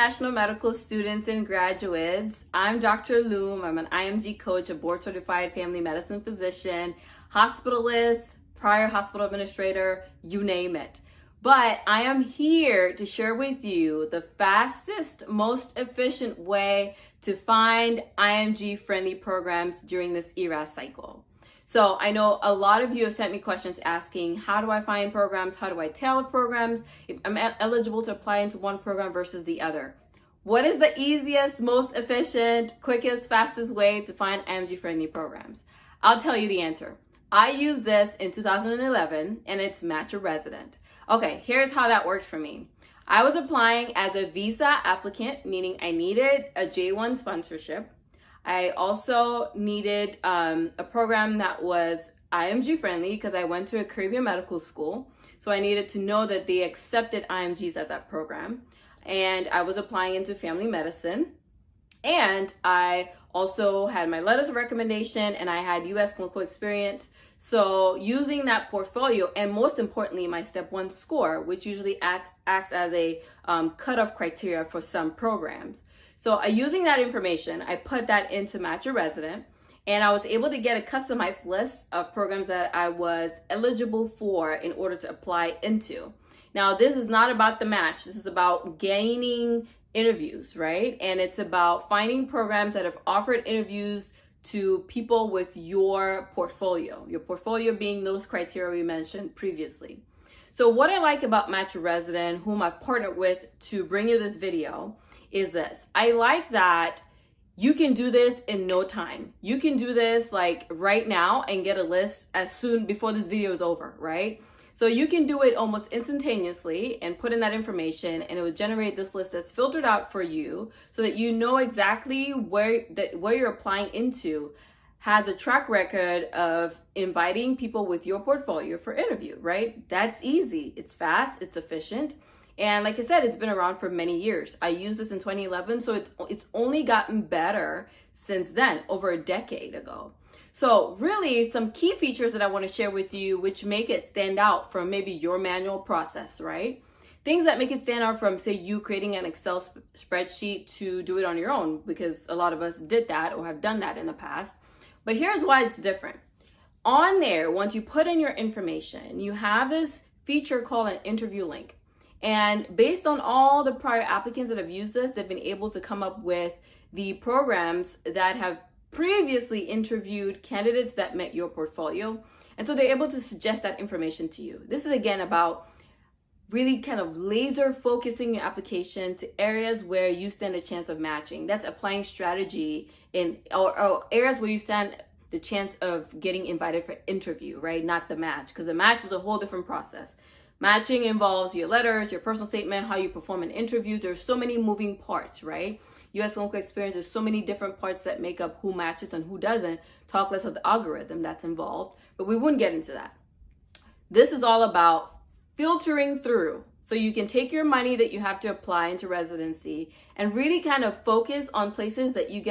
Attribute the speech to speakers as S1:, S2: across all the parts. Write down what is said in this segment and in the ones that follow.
S1: international medical students and graduates. I'm Dr. Loom. I'm an IMG coach, a board certified family medicine physician, hospitalist, prior hospital administrator, you name it. But I am here to share with you the fastest, most efficient way to find IMG friendly programs during this ERAS cycle. So I know a lot of you have sent me questions asking, how do I find programs? How do I tell if programs, if I'm eligible to apply into one program versus the other? What is the easiest, most efficient, quickest, fastest way to find IMG friendly programs? I'll tell you the answer. I used this in 2011 and it's Match a Resident. Okay, here's how that worked for me. I was applying as a visa applicant, meaning I needed a J1 sponsorship. I also needed a program that was IMG friendly because I went to a Caribbean medical school. So I needed to know that they accepted IMGs at that program. And I was applying into family medicine. And I also had my letters of recommendation and I had US clinical experience. So using that portfolio and most importantly, my step 1 score, which usually acts as a cutoff criteria for some programs. So using that information, I put that into Match a Resident and I was able to get a customized list of programs that I was eligible for in order to apply into. Now, this is not about the match. This is about gaining interviews, right? And it's about finding programs that have offered interviews to people with your portfolio being those criteria we mentioned previously. So what I like about Match a Resident, whom I've partnered with to bring you this video, is this. I like that you can do this in no time. You can do this like right now and get a list as soon before this video is over, right? So you can do it almost instantaneously and put in that information and it will generate this list that's filtered out for you so that you know exactly where you're applying into has a track record of inviting people with your portfolio for interview, right? That's easy. It's fast, it's efficient. And like I said, it's been around for many years. I used this in 2011, so it's only gotten better since then, over a decade ago. So really some key features that I want to share with you, which make it stand out from maybe your manual process, right? Things that make it stand out from, say, you creating an Excel spreadsheet to do it on your own, because a lot of us did that or have done that in the past. But here's why it's different. On there, once you put in your information, you have this feature called an interview link. And based on all the prior applicants that have used this, they've been able to come up with the programs that have previously interviewed candidates that met your portfolio. And so they're able to suggest that information to you. This is again about really kind of laser focusing your application to areas where you stand a chance of matching. That's applying strategy in or areas where you stand the chance of getting invited for interview, right? Not the match, because the match is a whole different process. Matching involves your letters, your personal statement, how you perform in interviews. There's so many moving parts, right? US clinical experience, there's so many different parts that make up who matches and who doesn't. Talk less of the algorithm that's involved, but we wouldn't get into that. This is all about filtering through. So you can take your money that you have to apply into residency and really kind of focus on places that you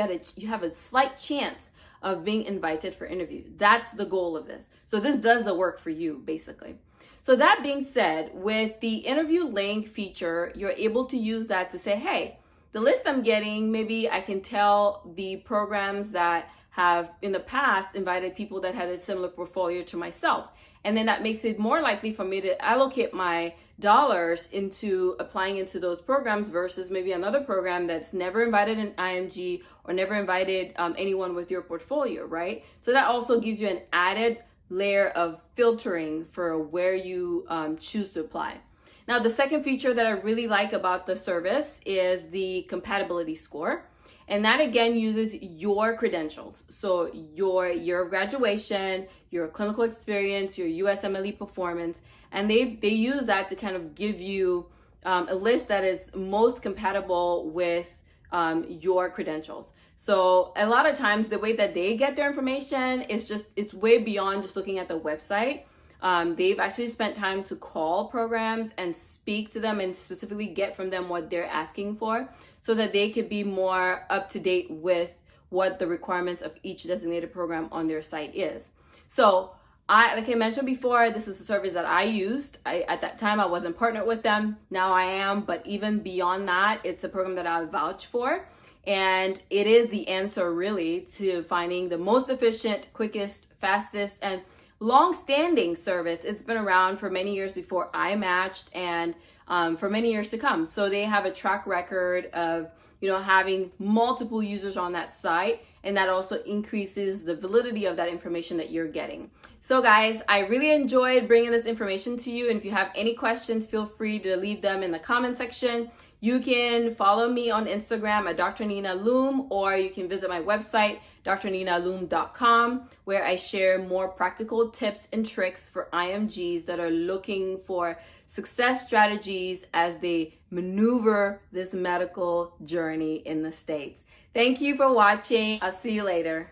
S1: have a slight chance of being invited for interview. That's the goal of this. So this does the work for you, basically. So that being said, with the interview link feature, you're able to use that to say, hey, the list I'm getting, maybe I can tell the programs that have in the past invited people that had a similar portfolio to myself. And then that makes it more likely for me to allocate my dollars into applying into those programs versus maybe another program that's never invited an IMG or never invited anyone with your portfolio, right? So that also gives you an added layer of filtering for where you choose to apply. Now, the second feature that I really like about the service is the compatibility score. And that again uses your credentials. So your year of graduation, your clinical experience, your USMLE performance, and they use that to kind of give you a list that is most compatible with your credentials. So a lot of times the way that they get their information is it's way beyond just looking at the website. They've actually spent time to call programs and speak to them and specifically get from them what they're asking for so that they could be more up to date with what the requirements of each designated program on their site is. So Like I mentioned before, this is a service that I used. At that time, I wasn't partnered with them. Now I am, but even beyond that, it's a program that I vouch for. And it is the answer really to finding the most efficient, quickest, fastest, and long-standing service. It's been around for many years before I matched, and for many years to come. So they have a track record of having multiple users on that site, and that also increases the validity of that information that you're getting. So guys, I really enjoyed bringing this information to you, and if you have any questions, feel free to leave them in the comment section. You can follow me on Instagram at Dr. Nina Loom, or you can visit my website, drninaloom.com, where I share more practical tips and tricks for IMGs that are looking for success strategies as they maneuver this medical journey in the States. Thank you for watching. I'll see you later.